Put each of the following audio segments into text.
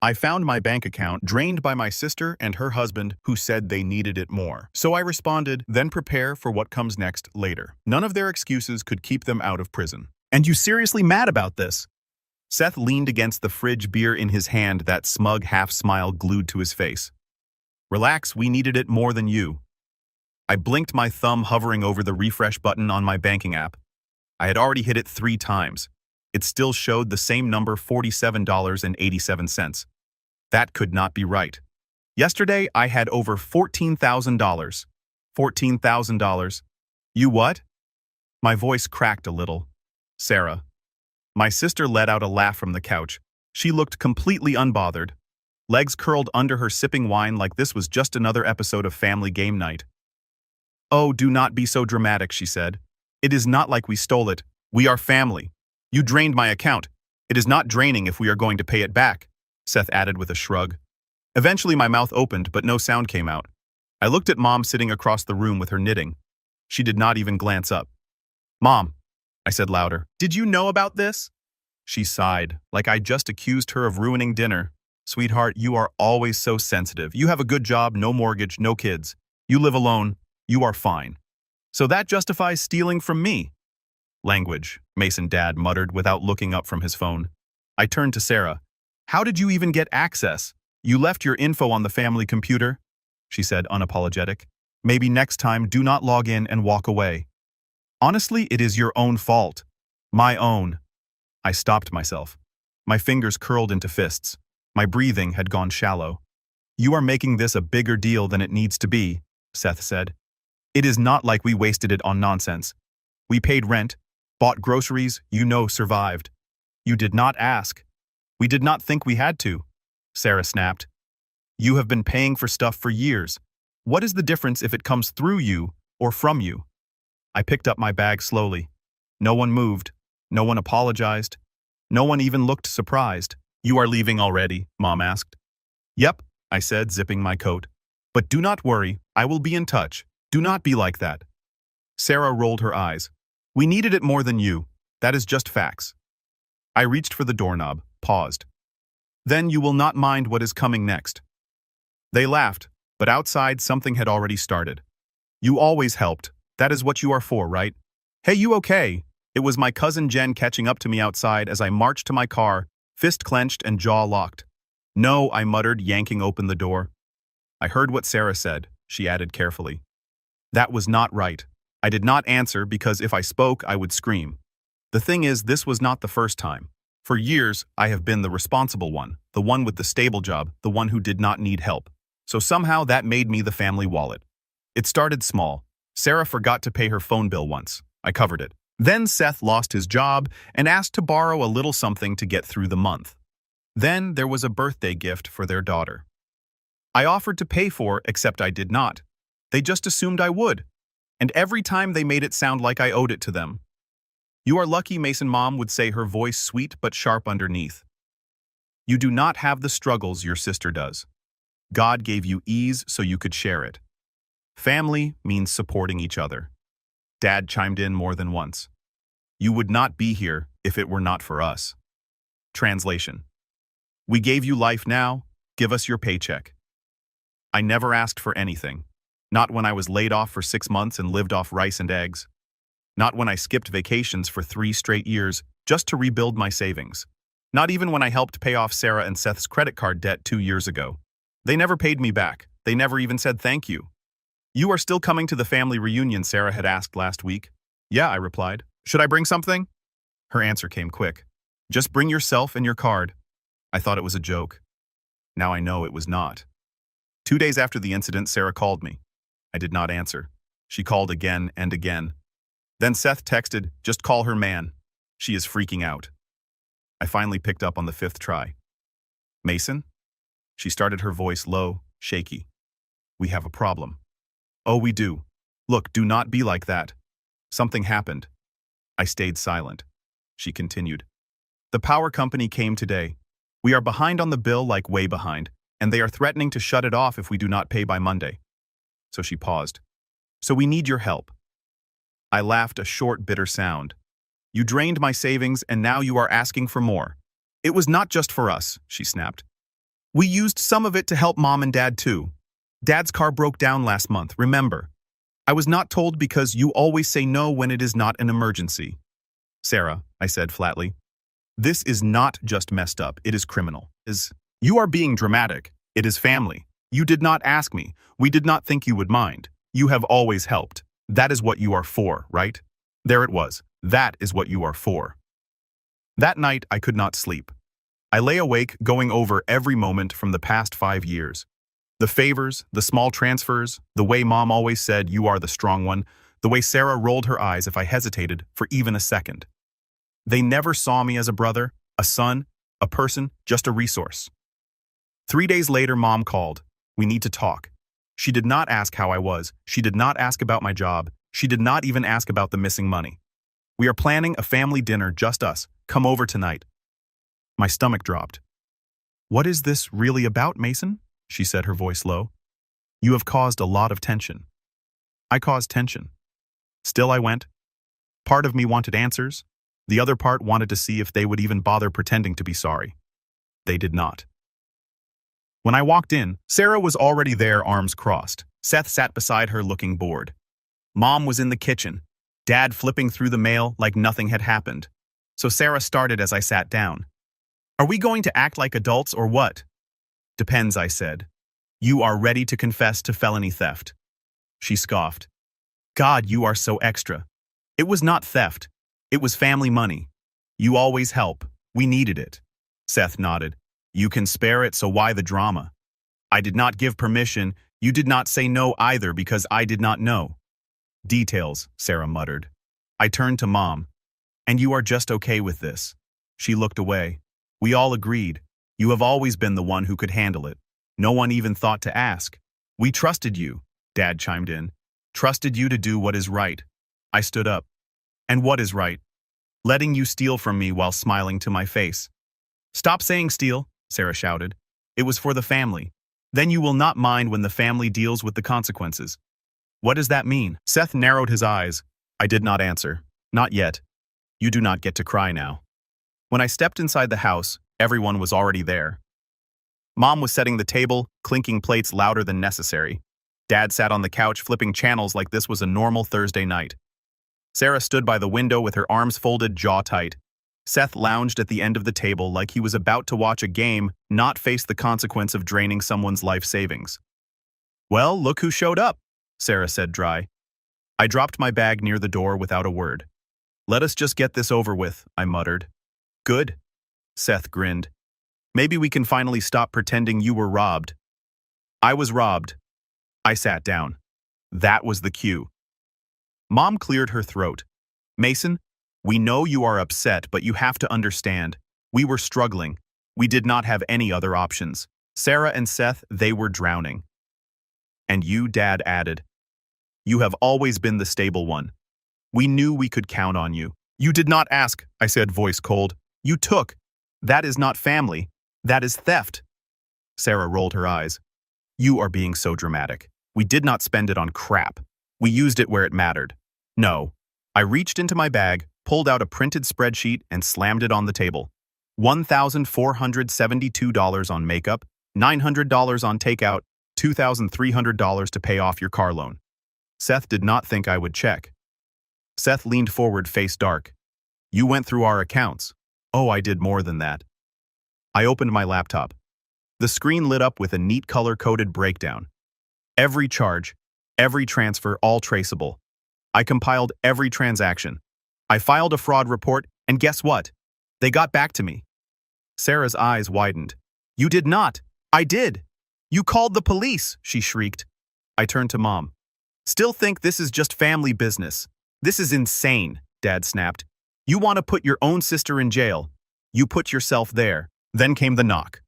I found my bank account drained by my sister and her husband who said they needed it more. So I responded, then prepare for what comes next later. None of their excuses could keep them out of prison. And you seriously mad about this? Seth leaned against the fridge, beer in his hand, that smug half-smile glued to his face. Relax, we needed it more than you. I blinked, my thumb hovering over the refresh button on my banking app. I had already hit it 3 times. It still showed the same number, $47.87. That could not be right. Yesterday, I had over $14,000. $14,000. You what? My voice cracked a little. Sarah. My sister let out a laugh from the couch. She looked completely unbothered, legs curled under her, sipping wine like this was just another episode of Family Game Night. Oh, do not be so dramatic, she said. It is not like we stole it. We are family. You drained my account. It is not draining if we are going to pay it back, Seth added with a shrug. Eventually my mouth opened, but no sound came out. I looked at Mom sitting across the room with her knitting. She did not even glance up. Mom, I said louder, did you know about this? She sighed, like I just accused her of ruining dinner. Sweetheart, you are always so sensitive. You have a good job, no mortgage, no kids. You live alone. You are fine. So that justifies stealing from me. Language, Mason Dad muttered without looking up from his phone. I turned to Sarah. How did you even get access? You left your info on the family computer, she said, unapologetic. Maybe next time do not log in and walk away. Honestly, it is your own fault. My own. I stopped myself. My fingers curled into fists. My breathing had gone shallow. You are making this a bigger deal than it needs to be, Seth said. It is not like we wasted it on nonsense. We paid rent, bought groceries, survived. You did not ask. We did not think we had to, Sarah snapped. You have been paying for stuff for years. What is the difference if it comes through you or from you? I picked up my bag slowly. No one moved. No one apologized. No one even looked surprised. You are leaving already, Mom asked. Yep, I said, zipping my coat. But do not worry, I will be in touch. Do not be like that. Sarah rolled her eyes. We needed it more than you. That is just facts. I reached for the doorknob, paused. Then you will not mind what is coming next. They laughed, but outside something had already started. You always helped. That is what you are for, right? Hey, you okay? It was my cousin Jen catching up to me outside as I marched to my car, fist clenched and jaw locked. No, I muttered, yanking open the door. I heard what Sarah said, she added carefully. That was not right. I did not answer because if I spoke, I would scream. The thing is, this was not the first time. For years, I have been the responsible one, the one with the stable job, the one who did not need help. So somehow that made me the family wallet. It started small. Sarah forgot to pay her phone bill once. I covered it. Then Seth lost his job and asked to borrow a little something to get through the month. Then there was a birthday gift for their daughter. I offered to pay for, except I did not. They just assumed I would. And every time they made it sound like I owed it to them. You are lucky, Mason, Mom would say, her voice sweet but sharp underneath. You do not have the struggles your sister does. God gave you ease so you could share it. Family means supporting each other. Dad chimed in more than once. You would not be here if it were not for us. Translation. We gave you life now, give us your paycheck. I never asked for anything. Not when I was laid off for 6 months and lived off rice and eggs. Not when I skipped vacations for 3 straight years just to rebuild my savings. Not even when I helped pay off Sarah and Seth's credit card debt 2 years ago. They never paid me back. They never even said thank you. You are still coming to the family reunion, Sarah had asked last week. Yeah, I replied. Should I bring something? Her answer came quick. Just bring yourself and your card. I thought it was a joke. Now I know it was not. 2 days after the incident, Sarah called me. I did not answer. She called again and again. Then Seth texted, just call her man. She is freaking out. I finally picked up on the 5th try. Mason? She started, her voice low, shaky. We have a problem. Oh, we do. Look, do not be like that. Something happened. I stayed silent. She continued. The power company came today. We are behind on the bill, like way behind, and they are threatening to shut it off if we do not pay by Monday. So she paused. So we need your help. I laughed, a short, bitter sound. You drained my savings and now you are asking for more. It was not just for us, she snapped. We used some of it to help Mom and Dad too. Dad's car broke down last month, remember. I was not told because you always say no when it is not an emergency. Sarah, I said flatly. This is not just messed up, it is criminal. You are being dramatic. It is family. You did not ask me. We did not think you would mind. You have always helped. That is what you are for, right? There it was. That is what you are for. That night, I could not sleep. I lay awake going over every moment from the past 5 years. The favors, the small transfers, the way Mom always said, you are the strong one, the way Sarah rolled her eyes if I hesitated for even a second. They never saw me as a brother, a son, a person, just a resource. 3 days later, Mom called. We need to talk. She did not ask how I was. She did not ask about my job. She did not even ask about the missing money. We are planning a family dinner, just us. Come over tonight. My stomach dropped. What is this really about, Mason? She said, her voice low. You have caused a lot of tension. I caused tension. Still I went. Part of me wanted answers. The other part wanted to see if they would even bother pretending to be sorry. They did not. When I walked in, Sarah was already there, arms crossed. Seth sat beside her looking bored. Mom was in the kitchen, Dad flipping through the mail like nothing had happened. So Sarah started as I sat down. Are we going to act like adults or what? Depends, I said. You are ready to confess to felony theft. She scoffed. God, you are so extra. It was not theft. It was family money. You always help. We needed it. Seth nodded. You can spare it, so why the drama? I did not give permission. You did not say no either because I did not know. Details, Sarah muttered. I turned to Mom. And you are just okay with this? She looked away. We all agreed. You have always been the one who could handle it. No one even thought to ask. We trusted you, Dad chimed in. Trusted you to do what is right. I stood up. And what is right? Letting you steal from me while smiling to my face. Stop saying steal, Sarah shouted. It was for the family. Then you will not mind when the family deals with the consequences. What does that mean? Seth narrowed his eyes. I did not answer. Not yet. You do not get to cry now. When I stepped inside the house, everyone was already there. Mom was setting the table, clinking plates louder than necessary. Dad sat on the couch flipping channels like this was a normal Thursday night. Sarah stood by the window with her arms folded, jaw tight. Seth lounged at the end of the table like he was about to watch a game, not face the consequence of draining someone's life savings. Well, look who showed up, Sarah said dry. I dropped my bag near the door without a word. Let us just get this over with, I muttered. Good. Seth grinned. Maybe we can finally stop pretending you were robbed. I was robbed. I sat down. That was the cue. Mom cleared her throat. Mason, we know you are upset, but you have to understand. We were struggling. We did not have any other options. Sarah and Seth, they were drowning. And you, Dad added. You have always been the stable one. We knew we could count on you. You did not ask, I said, voice cold. You took. That is not family. That is theft. Sarah rolled her eyes. You are being so dramatic. We did not spend it on crap. We used it where it mattered. No. I reached into my bag, pulled out a printed spreadsheet, and slammed it on the table. $1,472 on makeup, $900 on takeout, $2,300 to pay off your car loan. Seth did not think I would check. Seth leaned forward, face dark. You went through our accounts. Oh, I did more than that. I opened my laptop. The screen lit up with a neat color-coded breakdown. Every charge, every transfer, all traceable. I compiled every transaction. I filed a fraud report, and guess what? They got back to me. Sarah's eyes widened. You did not. I did. You called the police, she shrieked. I turned to Mom. Still think this is just family business. This is insane, Dad snapped. You want to put your own sister in jail. You put yourself there. Then came the knock.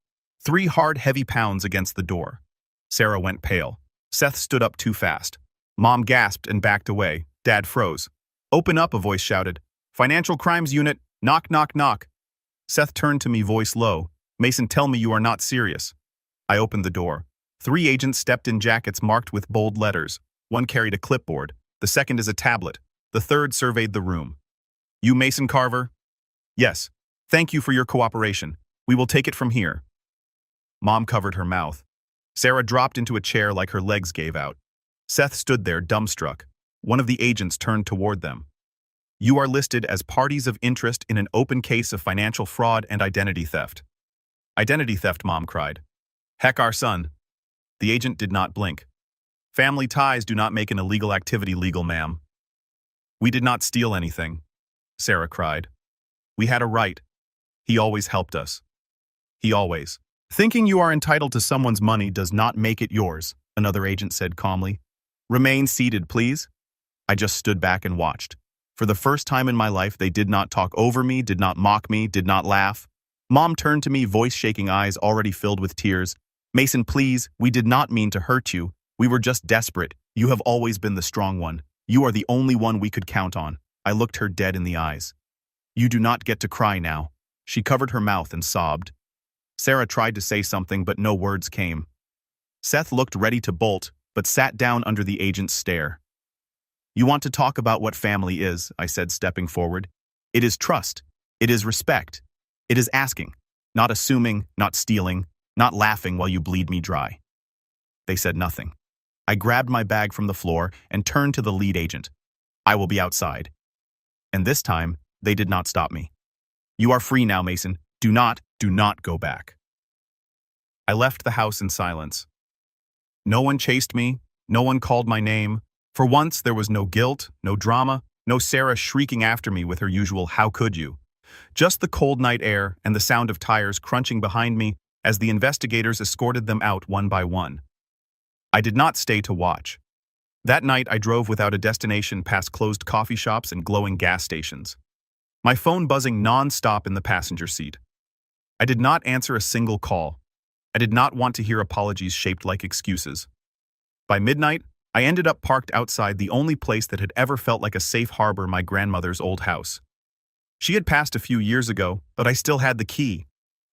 3 hard, heavy pounds against the door. Sarah went pale. Seth stood up too fast. Mom gasped and backed away. Dad froze. Open up, a voice shouted. Financial Crimes Unit, knock, knock, knock. Seth turned to me, voice low. Mason, tell me you are not serious. I opened the door. 3 agents stepped in, jackets marked with bold letters. One carried a clipboard. The second is a tablet. The third surveyed the room. You Mason Carver? Yes. Thank you for your cooperation. We will take it from here. Mom covered her mouth. Sarah dropped into a chair like her legs gave out. Seth stood there, dumbstruck. One of the agents turned toward them. You are listed as parties of interest in an open case of financial fraud and identity theft. Identity theft, Mom cried. Heck, our son. The agent did not blink. Family ties do not make an illegal activity legal, ma'am. We did not steal anything, Sarah cried. We had a right. He always helped us. He always. Thinking you are entitled to someone's money does not make it yours, another agent said calmly. Remain seated, please. I just stood back and watched. For the first time in my life, they did not talk over me, did not mock me, did not laugh. Mom turned to me, voice-shaking, eyes already filled with tears. Mason, please, we did not mean to hurt you. We were just desperate. You have always been the strong one. You are the only one we could count on. I looked her dead in the eyes. You do not get to cry now. She covered her mouth and sobbed. Sarah tried to say something, but no words came. Seth looked ready to bolt, but sat down under the agent's stare. You want to talk about what family is, I said, stepping forward. It is trust. It is respect. It is asking, not assuming, not stealing, not laughing while you bleed me dry. They said nothing. I grabbed my bag from the floor and turned to the lead agent. I will be outside. And this time, they did not stop me. You are free now, Mason. Do not go back. I left the house in silence. No one chased me. No one called my name. For once, there was no guilt, no drama, no Sarah shrieking after me with her usual "how could you?" Just the cold night air and the sound of tires crunching behind me as the investigators escorted them out one by one. I did not stay to watch. That night, I drove without a destination past closed coffee shops and glowing gas stations. My phone buzzing non-stop in the passenger seat. I did not answer a single call. I did not want to hear apologies shaped like excuses. By midnight, I ended up parked outside the only place that had ever felt like a safe harbor, my grandmother's old house. She had passed a few years ago, but I still had the key.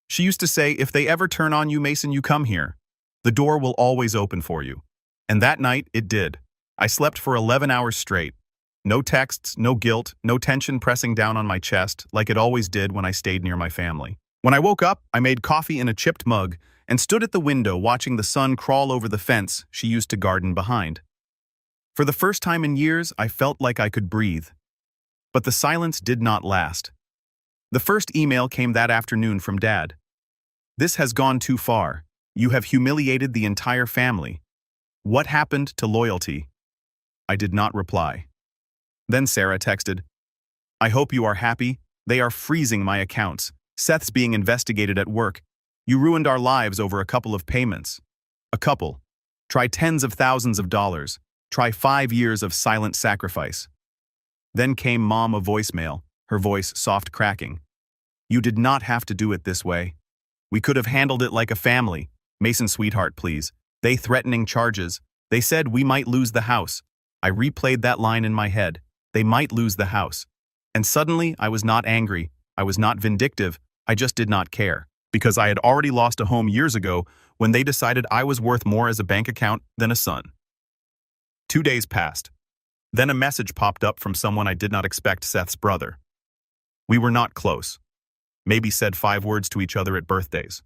She used to say, if they ever turn on you, Mason, you come here. The door will always open for you. And that night, it did. I slept for 11 hours straight. No texts, no guilt, no tension pressing down on my chest like it always did when I stayed near my family. When I woke up, I made coffee in a chipped mug and stood at the window watching the sun crawl over the fence she used to garden behind. For the first time in years, I felt like I could breathe. But the silence did not last. The first email came that afternoon from Dad. This has gone too far. You have humiliated the entire family. What happened to loyalty? I did not reply. Then Sarah texted, I hope you are happy. They are freezing my accounts. Seth's being investigated at work. You ruined our lives over a couple of payments. A couple. Try tens of thousands of dollars. Try 5 years of silent sacrifice. Then came Mom, a voicemail, her voice soft cracking. You did not have to do it this way. We could have handled it like a family. Mason, sweetheart, please. They threatening charges. They said we might lose the house. I replayed that line in my head. They might lose the house. And suddenly, I was not angry. I was not vindictive. I just did not care. Because I had already lost a home years ago when they decided I was worth more as a bank account than a son. 2 days passed. Then a message popped up from someone I did not expect, Seth's brother. We were not close. Maybe said 5 words to each other at birthdays.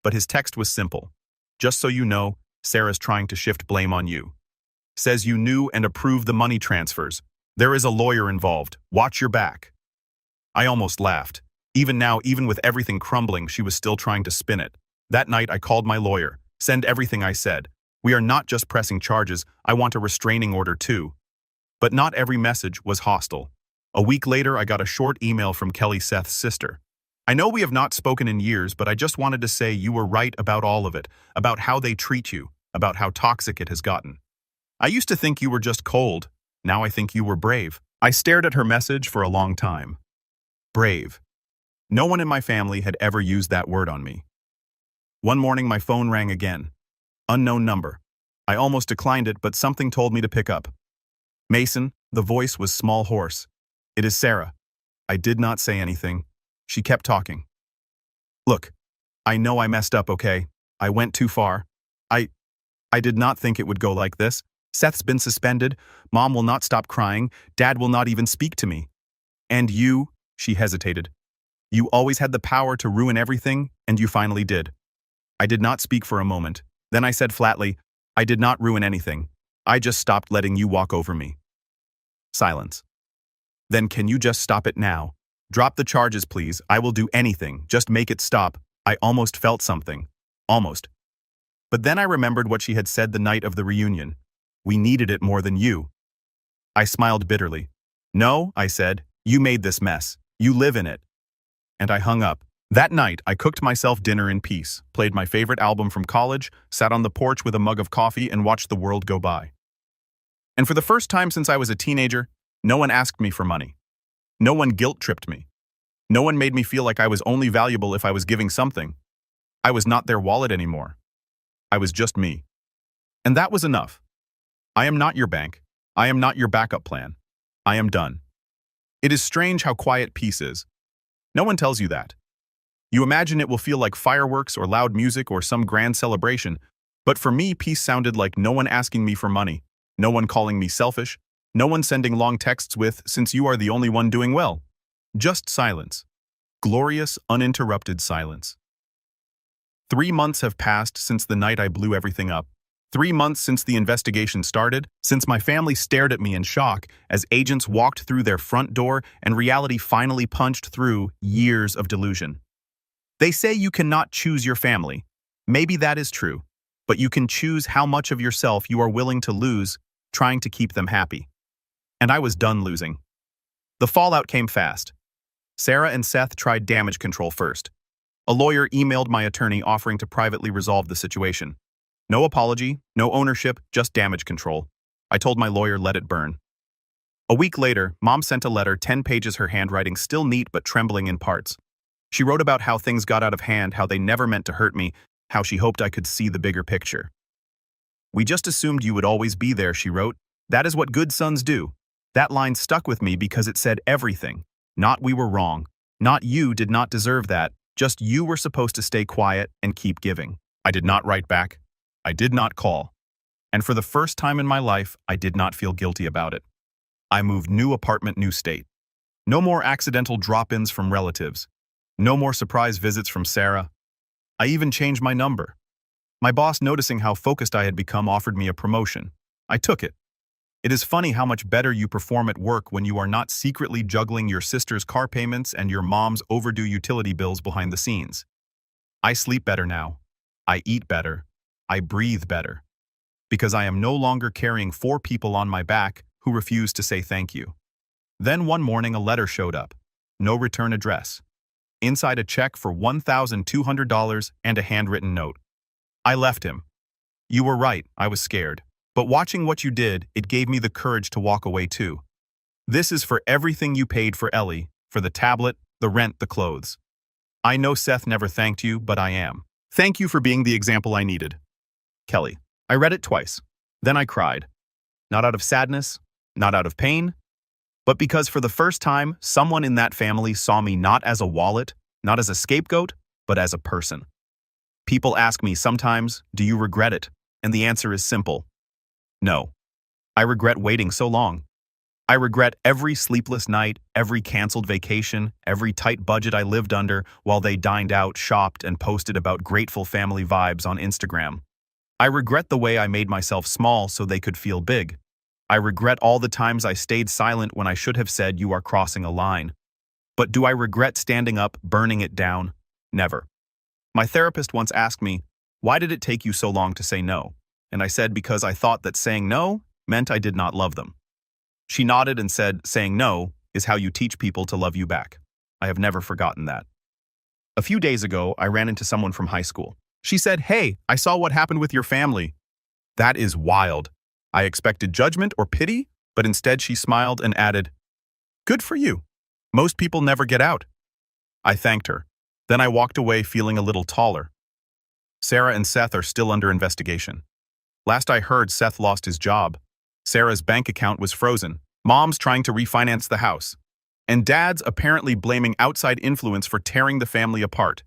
But his text was simple. Just so you know, Sarah's trying to shift blame on you. Says you knew and approved the money transfers. There is a lawyer involved. Watch your back. I almost laughed. Even now, even with everything crumbling, she was still trying to spin it. That night, I called my lawyer. Send everything I said. We are not just pressing charges. I want a restraining order too. But not every message was hostile. A week later, I got a short email from Kelly, Seth's sister. I know we have not spoken in years, but I just wanted to say you were right about all of it, about how they treat you, about how toxic it has gotten. I used to think you were just cold. Now I think you were brave. I stared at her message for a long time. Brave. No one in my family had ever used that word on me. One morning, my phone rang again. Unknown number. I almost declined it, but something told me to pick up. Mason, the voice was small, hoarse. It is Sarah. I did not say anything. She kept talking. Look, I know I messed up, okay? I went too far. I did not think it would go like this. Seth's been suspended. Mom will not stop crying. Dad will not even speak to me. And you, she hesitated. You always had the power to ruin everything, and you finally did. I did not speak for a moment. Then I said flatly, I did not ruin anything. I just stopped letting you walk over me. Silence. Then can you just stop it now? Drop the charges, please. I will do anything. Just make it stop. I almost felt something. Almost. But then I remembered what she had said the night of the reunion. We needed it more than you. I smiled bitterly. No, I said, you made this mess. You live in it. And I hung up. That night, I cooked myself dinner in peace, played my favorite album from college, sat on the porch with a mug of coffee, and watched the world go by. And for the first time since I was a teenager, no one asked me for money. No one guilt-tripped me. No one made me feel like I was only valuable if I was giving something. I was not their wallet anymore. I was just me. And that was enough. I am not your bank. I am not your backup plan. I am done. It is strange how quiet peace is. No one tells you that. You imagine it will feel like fireworks or loud music or some grand celebration, but for me, peace sounded like no one asking me for money, no one calling me selfish, no one sending long texts with, since you are the only one doing well. Just silence. Glorious, uninterrupted silence. 3 months have passed since the night I blew everything up. 3 months since the investigation started, since my family stared at me in shock as agents walked through their front door and reality finally punched through years of delusion. They say you cannot choose your family. Maybe that is true, but you can choose how much of yourself you are willing to lose trying to keep them happy. And I was done losing. The fallout came fast. Sarah and Seth tried damage control first. A lawyer emailed my attorney offering to privately resolve the situation. No apology, no ownership, just damage control. I told my lawyer let it burn. A week later, Mom sent a letter, 10 pages, her handwriting still neat but trembling in parts. She wrote about how things got out of hand, how they never meant to hurt me, how she hoped I could see the bigger picture. We just assumed you would always be there, she wrote. That is what good sons do. That line stuck with me because it said everything. Not we were wrong. Not you did not deserve that. Just you were supposed to stay quiet and keep giving. I did not write back. I did not call. And for the first time in my life, I did not feel guilty about it. I moved new apartment, new state. No more accidental drop-ins from relatives. No more surprise visits from Sarah. I even changed my number. My boss, noticing how focused I had become, offered me a promotion. I took it. It is funny how much better you perform at work when you are not secretly juggling your sister's car payments and your mom's overdue utility bills behind the scenes. I sleep better now. I eat better. I breathe better. Because I am no longer carrying 4 people on my back who refuse to say thank you. Then one morning a letter showed up. No return address. Inside a check for $1,200 and a handwritten note. I left him. You were right, I was scared. But watching what you did, it gave me the courage to walk away too. This is for everything you paid for Ellie, for the tablet, the rent, the clothes. I know Seth never thanked you, but I am. Thank you for being the example I needed. Kelly. I read it twice. Then I cried. Not out of sadness, not out of pain, but because for the first time, someone in that family saw me not as a wallet, not as a scapegoat, but as a person. People ask me sometimes, do you regret it? And the answer is simple. No. I regret waiting so long. I regret every sleepless night, every canceled vacation, every tight budget I lived under while they dined out, shopped, and posted about grateful family vibes on Instagram. I regret the way I made myself small so they could feel big. I regret all the times I stayed silent when I should have said you are crossing a line. But do I regret standing up, burning it down? Never. My therapist once asked me, why did it take you so long to say no? And I said because I thought that saying no meant I did not love them. She nodded and said, saying no is how you teach people to love you back. I have never forgotten that. A few days ago, I ran into someone from high school. She said, hey, I saw what happened with your family. That is wild. I expected judgment or pity, but instead she smiled and added, good for you. Most people never get out. I thanked her. Then I walked away feeling a little taller. Sarah and Seth are still under investigation. Last I heard, Seth lost his job. Sarah's bank account was frozen. Mom's trying to refinance the house. And Dad's apparently blaming outside influence for tearing the family apart.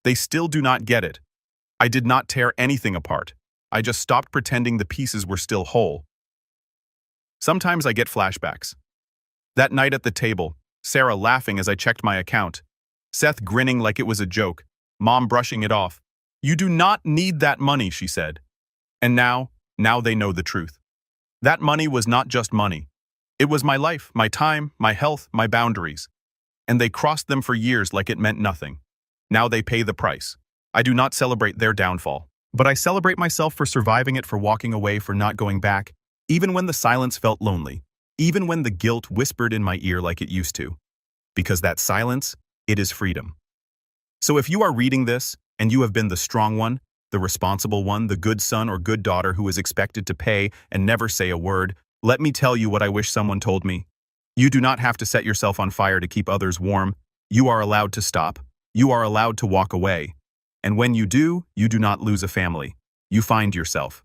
They still do not get it. I did not tear anything apart. I just stopped pretending the pieces were still whole. Sometimes I get flashbacks. That night at the table, Sarah laughing as I checked my account, Seth grinning like it was a joke, Mom brushing it off, You do not need that money, she said. And now they know the truth. That money was not just money. It was my life, my time, my health, my boundaries. And they crossed them for years like it meant nothing. Now they pay the price. I do not celebrate their downfall, but I celebrate myself for surviving it, for walking away, for not going back, even when the silence felt lonely, even when the guilt whispered in my ear like it used to. Because that silence, it is freedom. So if you are reading this, and you have been the strong one, the responsible one, the good son or good daughter who is expected to pay and never say a word, let me tell you what I wish someone told me. You do not have to set yourself on fire to keep others warm. You are allowed to stop. You are allowed to walk away. And when you do not lose a family. You find yourself.